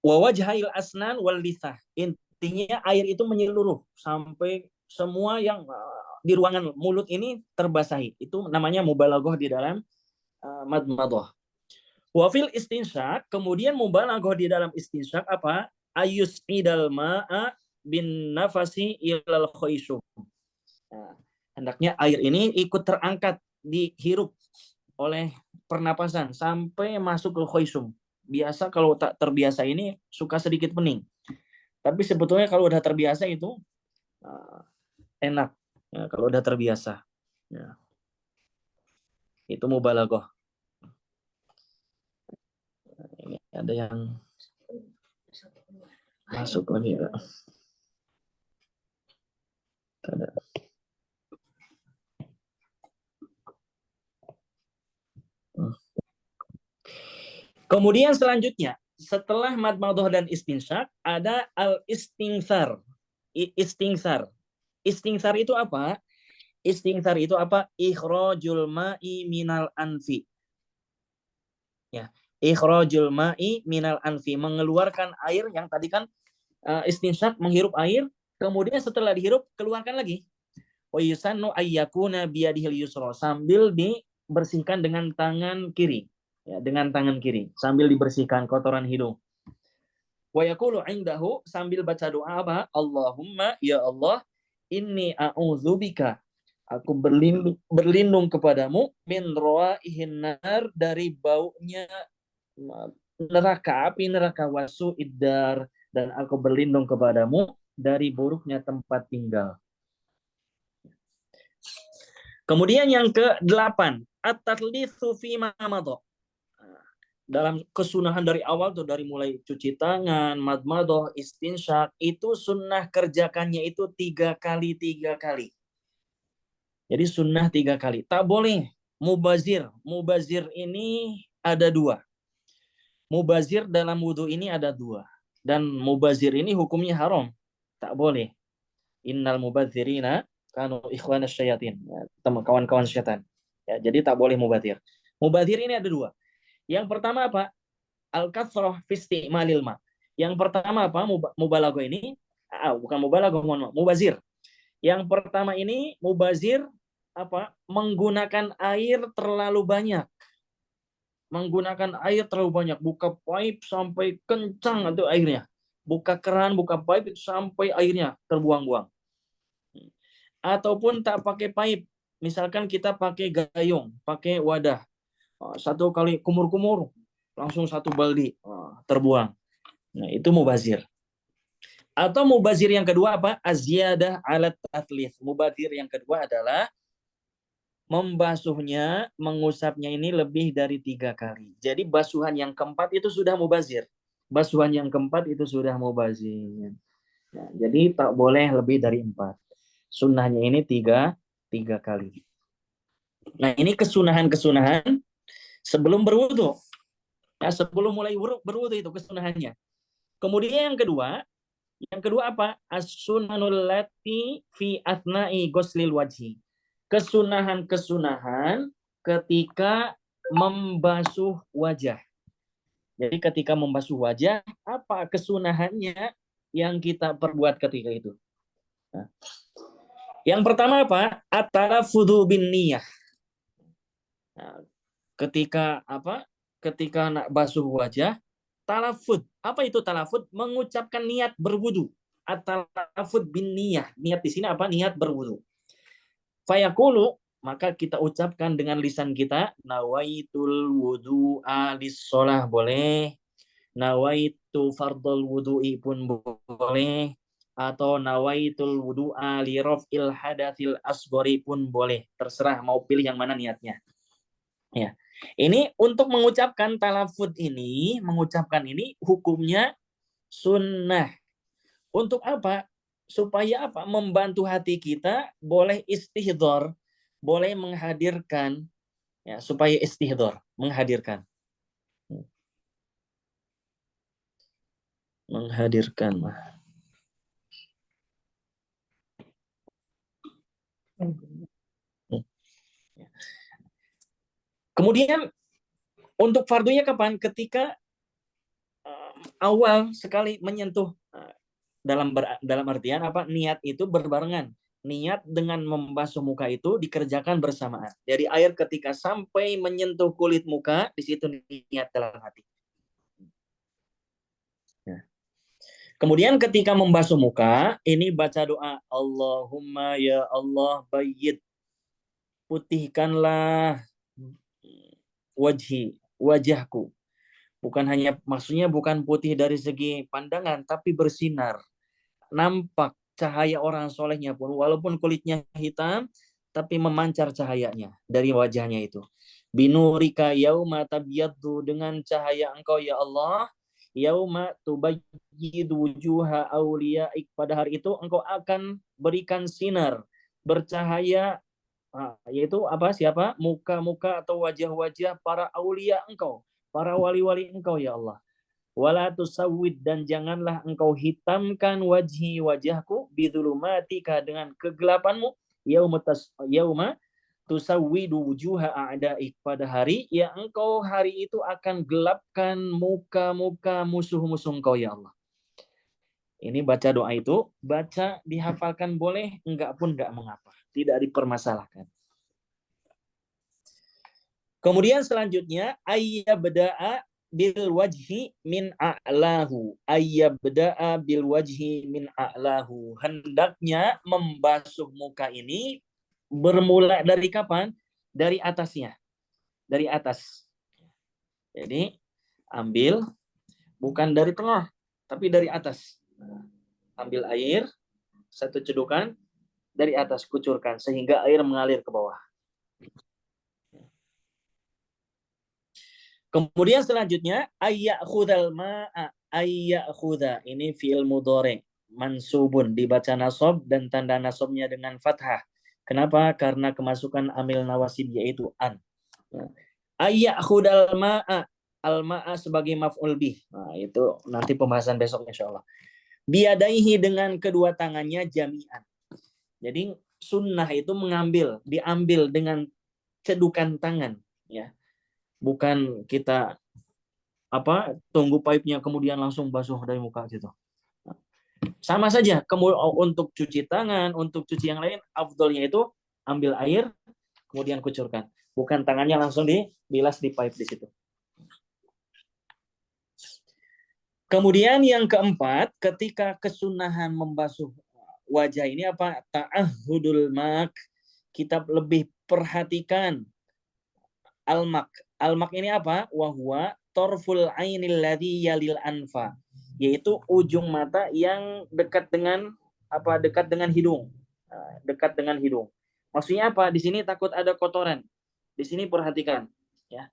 Wa wajhail asnan wal lisah. Intinya air itu menyeluruh sampai semua yang di ruangan mulut ini terbasahi. Itu namanya mubalaghah di dalam madmadah. Wa fil istinsyak, kemudian mubalaghah di dalam istinsyak apa? Ayus idal ma'a bin nafasi ilal khaisum. Nah, hendaknya air ini ikut terangkat, dihirup oleh pernapasan sampai masuk ke khaisum. Biasa kalau tak terbiasa ini suka sedikit pening. Tapi sebetulnya kalau udah terbiasa itu enak. Ya, kalau udah terbiasa. Ya. Itu mubalaghah. Ini ada yang masuk lagi ya. Ada. Kemudian selanjutnya, setelah madmadah dan istinsyak, ada al-istingsar. Istingsar. Istingsar itu apa? Istingsar itu apa? Ikhrajul ma'i minal anfi. Ya, ikhrajul ma'i minal anfi, mengeluarkan air yang tadi kan istinsyak, menghirup air, kemudian setelah dihirup keluarkan lagi. Wa yusannu ayyakuna biyadihil yusra, sambil dibersihkan dengan tangan kiri. Ya, dengan tangan kiri sambil dibersihkan kotoran hidung. Wa yaqulu indahu, sambil baca doa apa? Allahumma, ya Allah, inni a'udzubika, aku berlindung kepadamu, min rawaihin nar, dari baunya neraka, api neraka, wasu iddar, dan aku berlindung kepadamu dari buruknya tempat tinggal. Kemudian yang ke-8, at-tatlitsu fi ma madha. Dalam kesunahan dari awal tuh, dari mulai cuci tangan, madmadah, istinsyak, itu sunnah kerjakannya itu 3 kali 3 kali. Jadi sunnah 3 kali. Tak boleh mubazir. Mubazir ini ada 2. Mubazir dalam wudhu ini ada 2. Dan mubazir ini hukumnya haram. Tak boleh. Innal mubazirina kanu ikhwanas syayatin. Ya, kawan-kawan syaitan. Ya, jadi tak boleh mubazir. Mubazir ini ada 2. Yang pertama apa? Al-kathrah fi isti'malil ma. Yang pertama apa? Mubalaghah ini bukan mubalaghah, mubazir. Yang pertama ini mubazir apa? Menggunakan air terlalu banyak. Menggunakan air terlalu banyak, buka pipe sampai kencang itu airnya. Buka keran, buka pipe itu sampai airnya terbuang-buang. ataupun tak pakai pipe. Misalkan kita pakai gayung, pakai wadah, satu kali kumur-kumur, langsung satu baldi terbuang. Nah, itu mubazir. Atau mubazir yang kedua apa? Azyadah alat tatlif. Mubazir yang kedua adalah membasuhnya, mengusapnya ini lebih dari 3 kali. Jadi basuhan yang keempat itu sudah mubazir. Basuhan yang keempat itu sudah mubazir. Nah, jadi tak boleh lebih dari 4. Sunnahnya ini tiga kali. Nah, ini kesunahan-kesunahan sebelum berwudu. Ya, sebelum mulai berwudu itu kesunahannya. Kemudian yang kedua apa? As-sunanul lati fi atna'i ghuslil wajhi. Kesunahan-kesunahan ketika membasuh wajah. Jadi ketika membasuh wajah, apa kesunahannya yang kita perbuat ketika itu? Nah, yang pertama apa? At-talafudzu bin niyah. Nah, ketika apa? Ketika nak basuh wajah, talafud. Apa itu talafud? Mengucapkan niat berwudu. At-talafud bin niyah. Niat di sini apa? Niat berwudu. Fayaqulu, maka kita ucapkan dengan lisan kita, nawaitul wudu'a lis-shalah boleh, nawaitu fardhul wudu'i pun boleh, atau nawaitul wudu'a li raf'il hadatsil asghari pun boleh. Terserah mau pilih yang mana niatnya. Ya. Ini untuk mengucapkan talafud ini, mengucapkan ini hukumnya sunnah. Untuk apa? Supaya apa? Membantu hati kita boleh istihdor, boleh menghadirkan, ya, supaya istihdor, menghadirkan. Menghadirkan. Kemudian untuk fardunya kapan? Ketika awal sekali menyentuh, dalam artian apa? Niat itu berbarengan. Niat dengan membasuh muka itu dikerjakan bersamaan. Dari air ketika sampai menyentuh kulit muka, di situ niat dalam hati. Nah. Kemudian ketika membasuh muka, ini baca doa, Allahumma ya Allah bayyid, putihkanlah wajahku. Bukan hanya, maksudnya bukan putih dari segi pandangan, tapi bersinar. Nampak cahaya orang solehnya pun, walaupun kulitnya hitam, tapi memancar cahayanya dari wajahnya itu. Binurika yauma tabyaddu, dengan cahaya engkau ya Allah, yauma tubayyidu wujuha awliyaik, pada hari itu engkau akan berikan sinar, bercahaya, yaitu apa? Siapa? Muka-muka atau wajah-wajah para aulia engkau, para wali-wali engkau ya Allah. Wala tusawwid, dan janganlah engkau hitamkan wajahku bidzulumatika, dengan kegelapanmu, yauma tusawwidu wujuha a'daik, pada hari yang engkau hari itu akan gelapkan muka-muka musuh-musuh engkau ya Allah. Ini baca doa itu, baca dihafalkan boleh, enggak pun enggak mengapa, tidak dipermasalahkan. Kemudian selanjutnya ayyabda'a bil wajhi min a'lahu. Ayyabda'a bil wajhi min a'lahu. Hendaknya membasuh muka ini bermula dari kapan? Dari atasnya. Dari atas. Jadi ambil, bukan dari tengah, tapi dari atas. Ambil air, satu cedukan, dari atas kucurkan sehingga air mengalir ke bawah. Kemudian selanjutnya ayyakhudal ma'a, ayyakhudha, ini fi'il mudhari mansubun, dibaca nasab dan tanda nasabnya dengan fathah. Kenapa? Karena kemasukan amil nawasib, yaitu an. Ayyakhudal ma'a, al ma'a sebagai maf'ul bih. Nah, itu nanti pembahasan besok insyaallah. Biadaihi, dengan kedua tangannya, jami'an. Jadi sunnah itu diambil dengan cedukan tangan, ya. Bukan kita tunggu pipe-nya kemudian langsung basuh dari muka gitu. Sama saja. Kemudian untuk cuci tangan, untuk cuci yang lain, afdolnya itu ambil air kemudian kucurkan. Bukan tangannya langsung dibilas di pipe di situ. Kemudian yang keempat, ketika kesunahan membasuh wajah ini apa? Ta'ahudul mak. Kita lebih perhatikan al-mak. Al-mak ini apa? Wahwa torful ainil ladhi yalil anfa. Yaitu ujung mata yang dekat dengan apa? Dekat dengan hidung. Dekat dengan hidung. Maksudnya apa? Di sini takut ada kotoran. Di sini perhatikan, ya.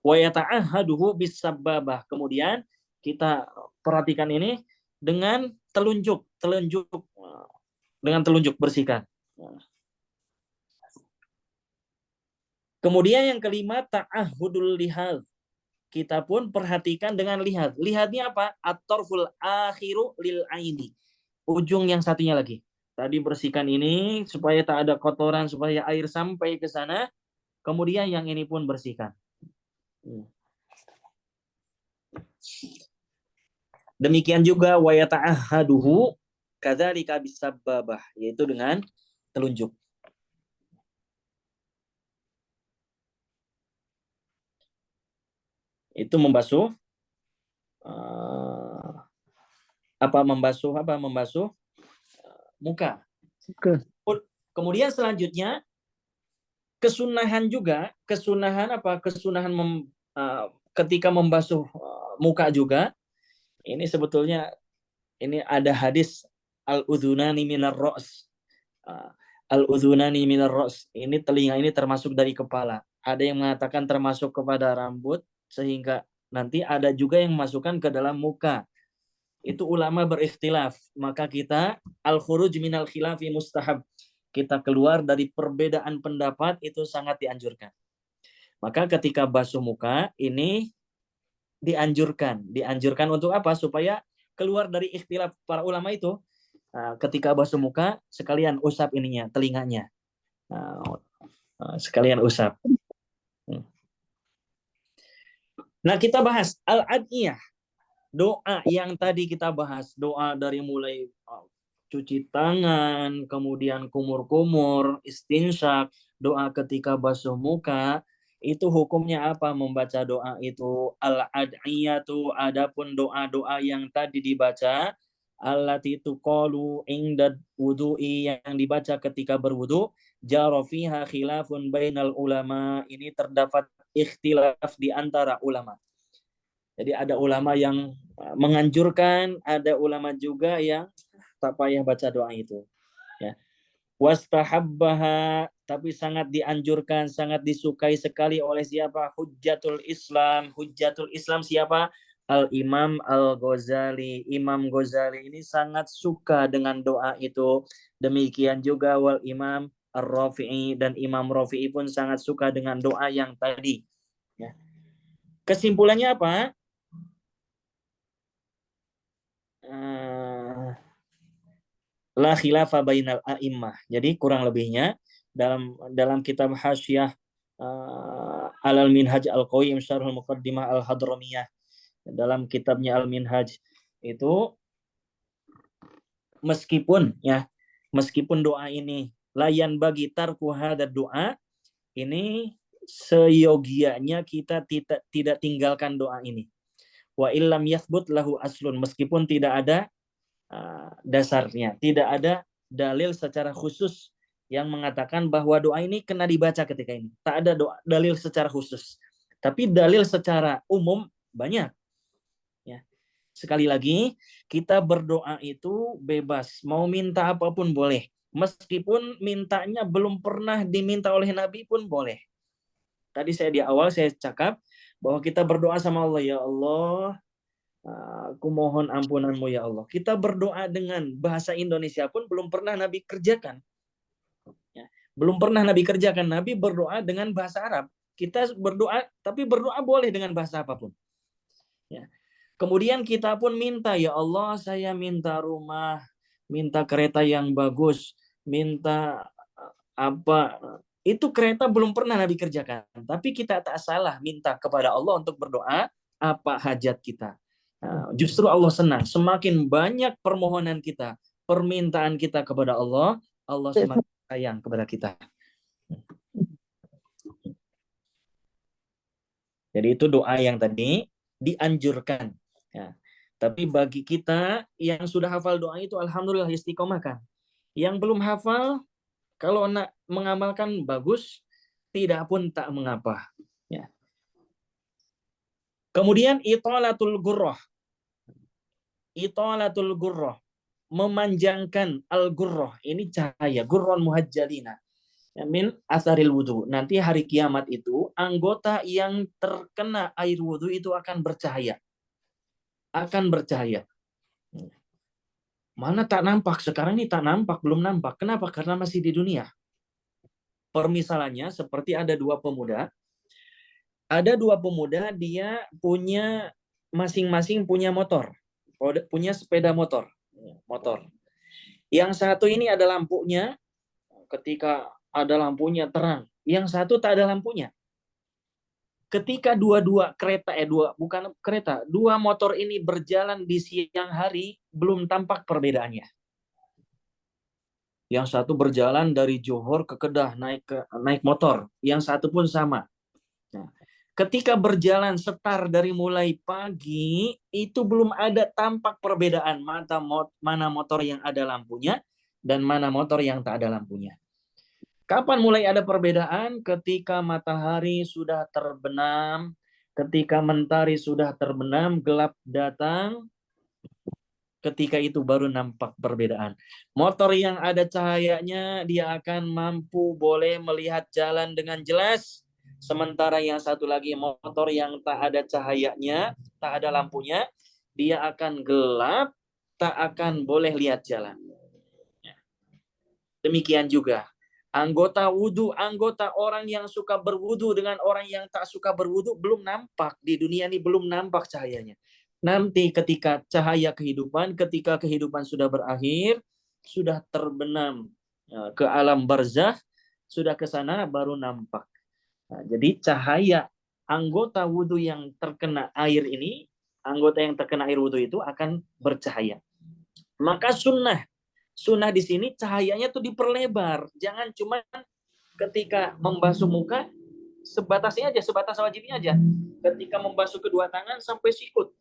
Wa yata'ahaduhu bis-sababah. Kemudian kita perhatikan ini dengan telunjuk dengan telunjuk bersihkan. Kemudian yang kelima ta'ahudul lihad. Kita pun perhatikan dengan lihat. Lihatnya apa? At-tarful akhiru lil aini. Ujung yang satunya lagi. Tadi bersihkan ini supaya tak ada kotoran, supaya air sampai ke sana. Kemudian yang ini pun bersihkan. Demikian juga wa yata'ahaduhu kadzalika bisababah, yaitu dengan telunjuk. Itu membasuh membasuh muka. Kemudian selanjutnya kesunahan ketika membasuh muka juga. Ini sebetulnya ini ada hadis al-udhunani minar ra's. Al-udhunani minar ra's. Ini telinga ini termasuk dari kepala. Ada yang mengatakan termasuk kepada rambut, sehingga nanti ada juga yang masukkan ke dalam muka. Itu ulama berikhtilaf. Maka kita al-khuruj minal khilafi mustahab. Kita keluar dari perbedaan pendapat itu sangat dianjurkan. Maka ketika basuh muka ini dianjurkan untuk apa? Supaya keluar dari ikhtilaf para ulama itu. Ketika basuh muka sekalian usap ininya, telinganya. Sekalian usap. Nah, kita bahas al-adiyah. Doa yang tadi kita bahas, doa dari mulai cuci tangan, kemudian kumur-kumur, istinsyak, doa ketika basuh muka, itu hukumnya apa membaca doa itu? Al-ad'iyatu, adapun doa-doa yang tadi dibaca, allati tuqalu inda wudu'i, yang dibaca ketika berwudu, jara fiha khilafun bainal ulama, ini terdapat ikhtilaf di antara ulama. Jadi ada ulama yang menganjurkan, ada ulama juga yang tak payah baca doa itu. Ya. Wastahabbaha, tapi sangat dianjurkan, sangat disukai sekali oleh siapa? Hujjatul Islam. Hujjatul Islam siapa? Al-Imam Al-Ghazali. Imam Ghazali ini sangat suka dengan doa itu. Demikian juga wal Imam Ar-Rafi'i, dan Imam Rafi'i pun sangat suka dengan doa yang tadi. Ya. Kesimpulannya apa? La khilafa bainal a'immah. Jadi kurang lebihnya dalam kitab Hasyiah Alal Minhaj Al-Qayyim Syarhul Muqaddimah Al-Hadramiyah, dalam kitabnya Al-Minhaj itu, meskipun doa ini layan bagi tarku hadad doa, ini seyogianya kita tidak tinggalkan doa ini. Wa illam yathbut lahu aslun, meskipun tidak ada dasarnya, tidak ada dalil secara khusus yang mengatakan bahwa doa ini kena dibaca ketika ini. Tak ada dalil secara khusus. Tapi dalil secara umum banyak. Ya. Sekali lagi, kita berdoa itu bebas. Mau minta apapun boleh. Meskipun mintanya belum pernah diminta oleh Nabi pun boleh. Tadi di awal saya cakap bahwa kita berdoa sama Allah, ya Allah, aku mohon ampunanmu ya Allah. Kita berdoa dengan bahasa Indonesia pun belum pernah Nabi kerjakan. Ya. Belum pernah Nabi kerjakan. Nabi berdoa dengan bahasa Arab. Kita berdoa, tapi berdoa boleh dengan bahasa apapun. Ya. Kemudian kita pun minta, ya Allah, saya minta rumah, minta kereta yang bagus, minta apa. Itu kereta belum pernah Nabi kerjakan. Tapi kita tak salah minta kepada Allah untuk berdoa apa hajat kita. Justru Allah senang. Semakin banyak permohonan kita, permintaan kita kepada Allah, Allah semakin sayang kepada kita. Jadi itu doa yang tadi dianjurkan. Ya. Tapi bagi kita yang sudah hafal doa itu, alhamdulillah istiqomah kan. Yang belum hafal, kalau nak mengamalkan bagus, tidak pun tak mengapa. Ya. Kemudian itolatul gurrah. Itolatul gurrah. Memanjangkan al-gurrah. Ini cahaya. Gurron muhajjalina. Min asaril wudhu. Nanti hari kiamat itu, anggota yang terkena air wudhu itu akan bercahaya. Akan bercahaya. Mana tak nampak? Sekarang ini tak nampak, belum nampak. Kenapa? Karena masih di dunia. Permisalannya seperti ada dua pemuda. Ada dua pemuda, dia punya masing-masing punya motor. Punya sepeda motor. Motor. Yang satu ini ada lampunya, ketika ada lampunya terang. Yang satu tak ada lampunya. Ketika dua motor ini berjalan di siang hari, belum tampak perbedaannya. Yang satu berjalan dari Johor ke Kedah naik motor, yang satu pun sama. Nah, ketika berjalan setar dari mulai pagi, itu belum ada tampak perbedaan mana motor yang ada lampunya dan mana motor yang tak ada lampunya. Kapan mulai ada perbedaan? Ketika matahari sudah terbenam, ketika mentari sudah terbenam, gelap datang, ketika itu baru nampak perbedaan. Motor yang ada cahayanya, dia akan mampu boleh melihat jalan dengan jelas. Sementara yang satu lagi motor yang tak ada cahayanya, tak ada lampunya, dia akan gelap, tak akan boleh lihat jalan. Demikian juga anggota wudhu, anggota orang yang suka berwudhu dengan orang yang tak suka berwudhu belum nampak. Di dunia ini belum nampak cahayanya. Nanti ketika cahaya kehidupan, ketika kehidupan sudah berakhir, sudah terbenam ke alam barzah, sudah ke sana baru nampak. Nah, jadi cahaya anggota wudhu yang terkena air ini, anggota yang terkena air wudhu itu akan bercahaya. Maka sunnah di sini cahayanya tuh diperlebar. Jangan cuma ketika membasuh muka sebatasnya aja, sebatas wajibnya aja. Ketika membasuh kedua tangan sampai sikut.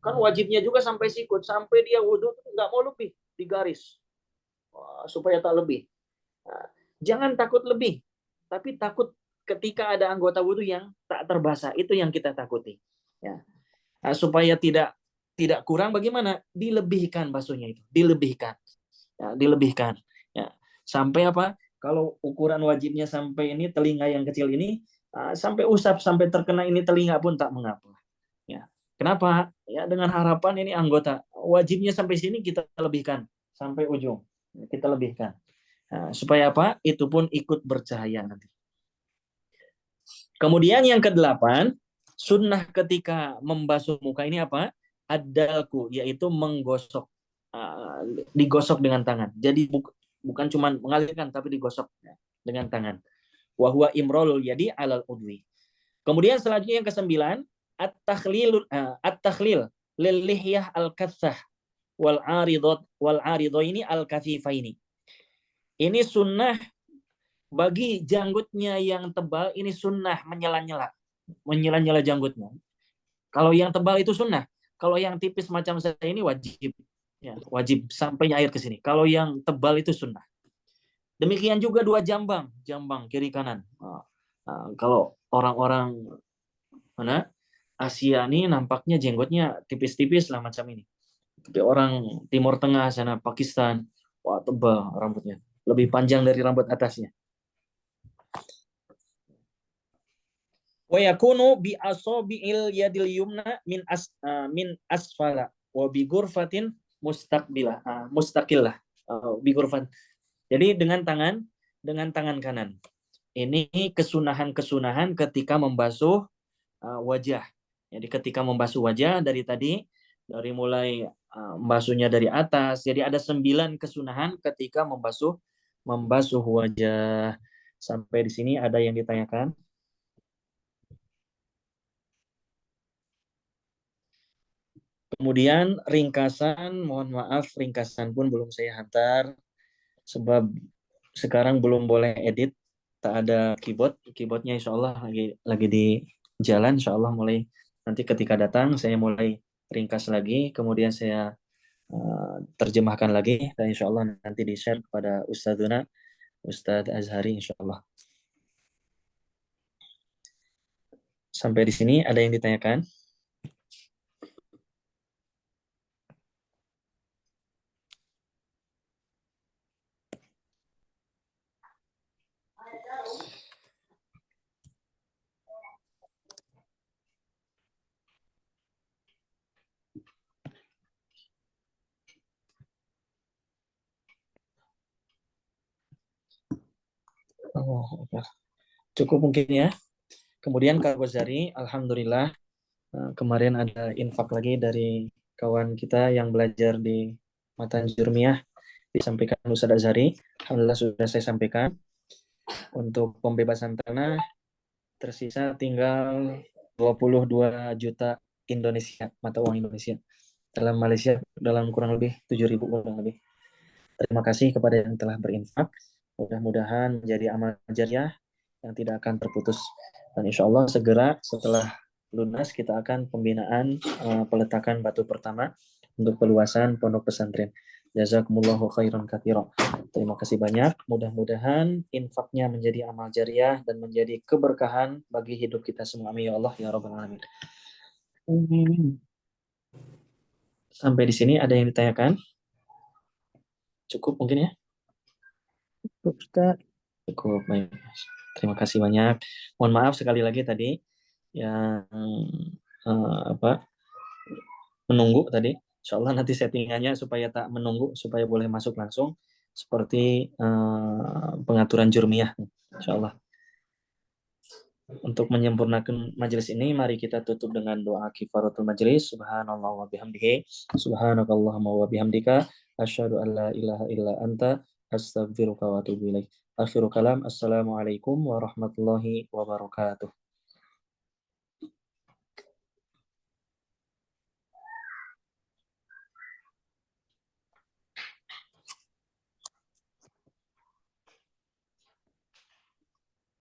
Kan wajibnya juga sampai sikut, sampai dia wudhu nggak mau lebih di garis supaya tak lebih. Jangan takut lebih, tapi takut ketika ada anggota wudhu yang tak terbasah, itu yang kita takuti. Ya. Supaya tidak kurang, bagaimana? Dilebihkan basuhnya itu, dilebihkan. Ya, dilebihkan. Ya. Sampai apa? Kalau ukuran wajibnya sampai ini telinga yang kecil ini, sampai usap, sampai terkena ini telinga pun tak mengapa. Ya. Kenapa? Ya, dengan harapan ini anggota wajibnya sampai sini kita lebihkan sampai ujung. Kita lebihkan. Nah, supaya apa? Itu pun ikut bercahaya nanti. Kemudian yang kedelapan, sunnah ketika membasuh muka ini apa? Adalku, yaitu menggosok. Digosok dengan tangan. Jadi bukan cuma mengalirkan, tapi digosok dengan tangan. Wahwa imrolul yadi alal udwi. Kemudian selanjutnya yang kesembilan, at-takhlil lil lihyah al-katsah wal aridho ini al-kathifa ini. Ini sunnah bagi janggutnya yang tebal, ini sunnah menyela-nyela janggutnya. Kalau yang tebal itu sunnah. Kalau yang tipis macam saya ini wajib. Ya, wajib sampainya air ke sini. Kalau yang tebal itu sunnah. Demikian juga dua jambang kiri kanan. Kalau orang-orang mana Asia ini nampaknya jenggotnya tipis-tipis lah macam ini. Tapi orang Timur Tengah sana Pakistan, wah tebal rambutnya, lebih panjang dari rambut atasnya. Wa yakunu bi asabi'il yadil yumna min asfala wa bi ghurfatin mustaqillah bi ghurfat. Jadi dengan tangan kanan. Ini kesunahan ketika membasuh wajah. Jadi ketika membasuh wajah dari mulai membasuhnya dari atas. Jadi ada 9 kesunahan ketika membasuh wajah. Sampai di sini ada yang ditanyakan? Kemudian ringkasan, mohon maaf ringkasan pun belum saya hantar sebab sekarang belum boleh edit, tak ada keyboardnya insya Allah lagi di jalan, insya Allah mulai nanti ketika datang saya mulai ringkas lagi, kemudian saya terjemahkan lagi dan insya Allah nanti di-share kepada Ustadzuna, Ustadz Azhari insya Allah. Sampai di sini ada yang ditanyakan? Oh, cukup mungkin ya. Kemudian Kak Gozari, Alhamdulillah kemarin ada infak lagi dari kawan kita yang belajar di Matan Jurmiyah, disampaikan Ustadz Azhari. Alhamdulillah sudah saya sampaikan. Untuk pembebasan tanah tersisa tinggal 22 juta Indonesia, mata uang Indonesia. Dalam Malaysia dalam kurang lebih 7.000 kurang lebih. Terima kasih kepada yang telah berinfak. Mudah-mudahan menjadi amal jariah yang tidak akan terputus. Dan insya Allah segera setelah lunas kita akan pembinaan peletakan batu pertama untuk peluasan pondok pesantren. Jazakumullahu khairan katsira. Terima kasih banyak. Mudah-mudahan infaknya menjadi amal jariah dan menjadi keberkahan bagi hidup kita semua. Amin ya Allah ya rabbal alamin. Sampai di sini ada yang ditanyakan? Cukup mungkin ya? Cukup, Ustaz. Cukup, baik. Terima kasih banyak. Mohon maaf sekali lagi tadi yang apa menunggu tadi. Insya Allah nanti settingannya supaya tak menunggu, supaya boleh masuk langsung seperti pengaturan jurmiyah. Insya Allah. Untuk menyempurnakan majelis ini, mari kita tutup dengan doa kifaratul majelis. Subhanallah wa bihamdihi. Subhanakallahumma wa bihamdika. Asyhadu an la ilaha illa anta. Astaghfiruka wa atubu ilaik. Akhirul kalam. Assalamualaikum warahmatullahi wabarakatuh.